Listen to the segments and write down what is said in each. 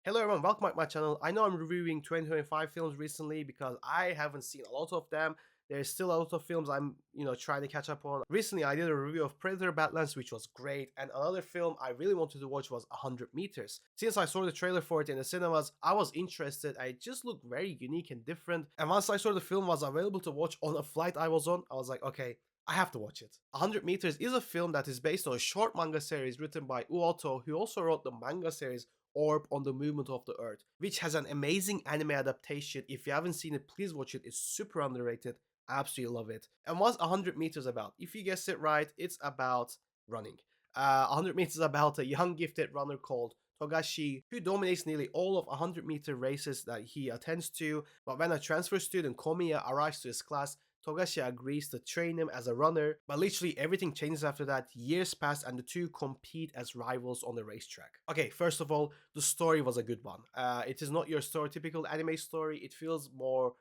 Hello everyone, welcome back to my channel. I know I'm reviewing 2025 films recently because I haven't seen a lot of them. There's still a lot of films I'm, trying to catch up on. Recently, I did a review of Predator Badlands, which was great, and another film I really wanted to watch was 100 Meters. Since I saw the trailer for it in the cinemas, I was interested. It just looked very unique and different. And once I saw the film was available to watch on a flight I was on, I was like, okay, I have to watch it. 100 Meters is a film that is based on a short manga series written by Uoto, who also wrote the manga series Orb on the Movement of the Earth, which has an amazing anime adaptation. If you haven't seen it, please watch it. It's super underrated. I absolutely love it. And what's 100 meters about? If you guess it right, it's about running. 100 meters is about a young gifted runner called Togashi, who dominates nearly all of 100-meter races that he attends to. But when a transfer student Komiya arrives to his class, Togashi agrees to train him as a runner, but literally everything changes after that. Years pass and the two compete as rivals on the racetrack. Okay, first of all, the story was a good one. It is not your stereotypical anime story. It feels more,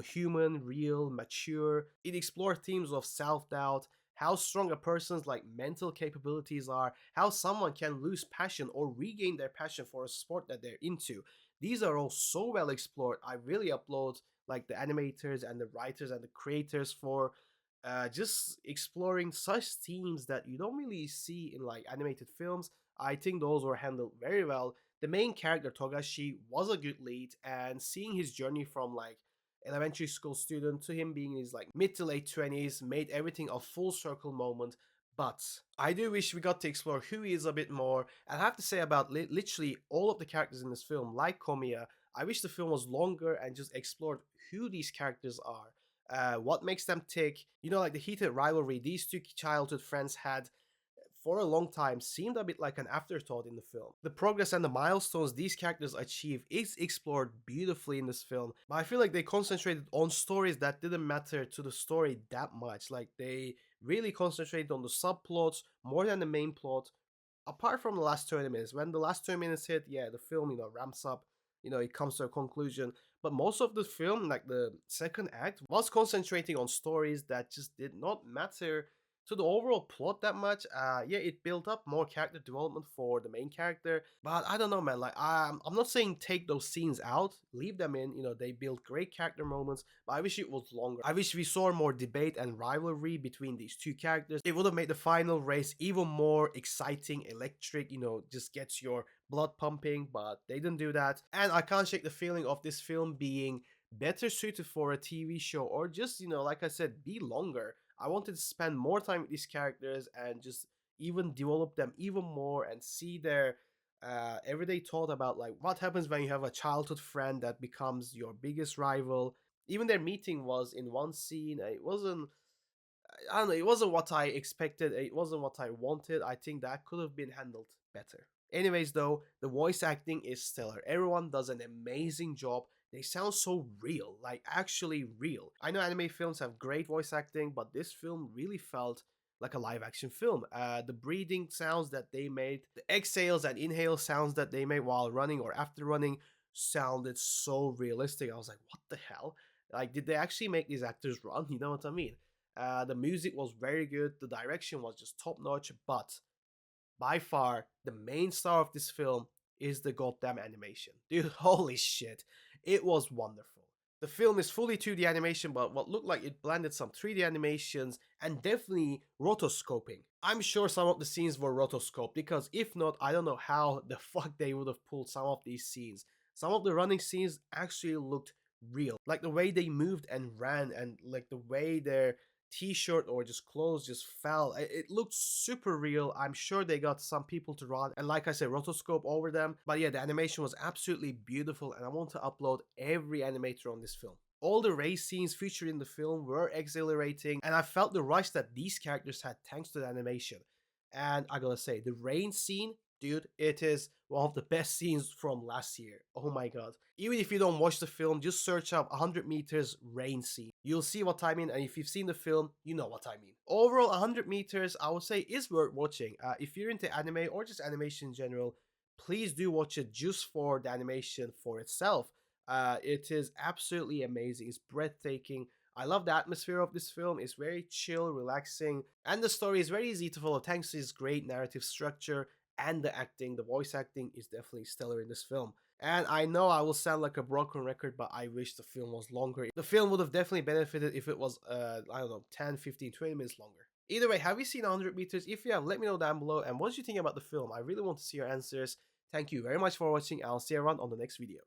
human, real, mature. It explored themes of self-doubt, how strong a person's mental capabilities are, how someone can lose passion or regain their passion for a sport that they're into. These are all so well explored. I really applaud the animators and the writers and the creators for just exploring such themes that you don't really see in animated films. I think those were handled very well. The main character Togashi was a good lead, and seeing his journey from elementary school student to him being in his mid to late 20s made everything a full circle moment. But I do wish we got to explore who he is a bit more. And I have to say about literally all of the characters in this film, like Komiya, I wish the film was longer and just explored who these characters are, what makes them tick. The heated rivalry these two childhood friends had for a long time seemed a bit like an afterthought in the film. The progress and the milestones these characters achieve is explored beautifully in this film, but I feel like they concentrated on stories that didn't matter to the story that much. They really concentrated on the subplots more than the main plot. Apart from the last 20 minutes, when the last 20 minutes hit, yeah, the film, ramps up, it comes to a conclusion. But most of the film, like the second act, was concentrating on stories that just did not matter to the overall plot that much. Yeah, it built up more character development for the main character, but I don't know, man. I'm not saying take those scenes out, leave them in. They build great character moments, but I wish it was longer. I wish we saw more debate and rivalry between these two characters. It would have made the final race even more exciting, electric. Just gets your blood pumping, but they didn't do that. And I can't shake the feeling of this film being better suited for a TV show, or just, like I said, be longer. I wanted to spend more time with these characters and just even develop them even more and see their everyday thought about what happens when you have a childhood friend that becomes your biggest rival. Even their meeting was in one scene. It wasn't, I don't know, it wasn't what I expected. It wasn't what I wanted. I think that could have been handled better. Anyways, though, the voice acting is stellar. Everyone does an amazing job. They sound so real, like actually real. I know anime films have great voice acting, but this film really felt like a live action film. The breathing sounds that they made, the exhales and inhale sounds that they made while running or after running sounded so realistic. I was like, what the hell? Did they actually make these actors run? You know what I mean? The music was very good. The direction was just top notch. But by far, the main star of this film is the goddamn animation. Dude, holy shit. It was wonderful. The film is fully 2D animation, but what looked like it blended some 3D animations and definitely rotoscoping. I'm sure some of the scenes were rotoscoped because if not, I don't know how the fuck they would have pulled some of these scenes. Some of the running scenes actually looked real. Like the way they moved and ran and the way their t-shirt or just clothes just fell. It looked super real. I'm sure they got some people to run and like I said, rotoscope over them. But yeah, the animation was absolutely beautiful and I want to upload every animator on this film. All the race scenes featured in the film were exhilarating and I felt the rush that these characters had thanks to the animation. And I gotta say, the rain scene, dude, it is one of the best scenes from last year. Oh my god. Even if you don't watch the film, just search up 100 meters rain scene. You'll see what I mean, and if you've seen the film, you know what I mean. Overall, 100 meters, I would say, is worth watching. If you're into anime or just animation in general, please do watch it just for the animation for itself. It is absolutely amazing. It's breathtaking. I love the atmosphere of this film. It's very chill, relaxing, and the story is very easy to follow thanks to its great narrative structure and the acting, the voice acting is definitely stellar in this film. And I know I will sound like a broken record, but I wish the film was longer. The film would have definitely benefited if it was, I don't know, 10, 15, 20 minutes longer. Either way, have you seen 100 meters? If you have, let me know down below. And what did you think about the film? I really want to see your answers. Thank you very much for watching. I'll see you around on the next video.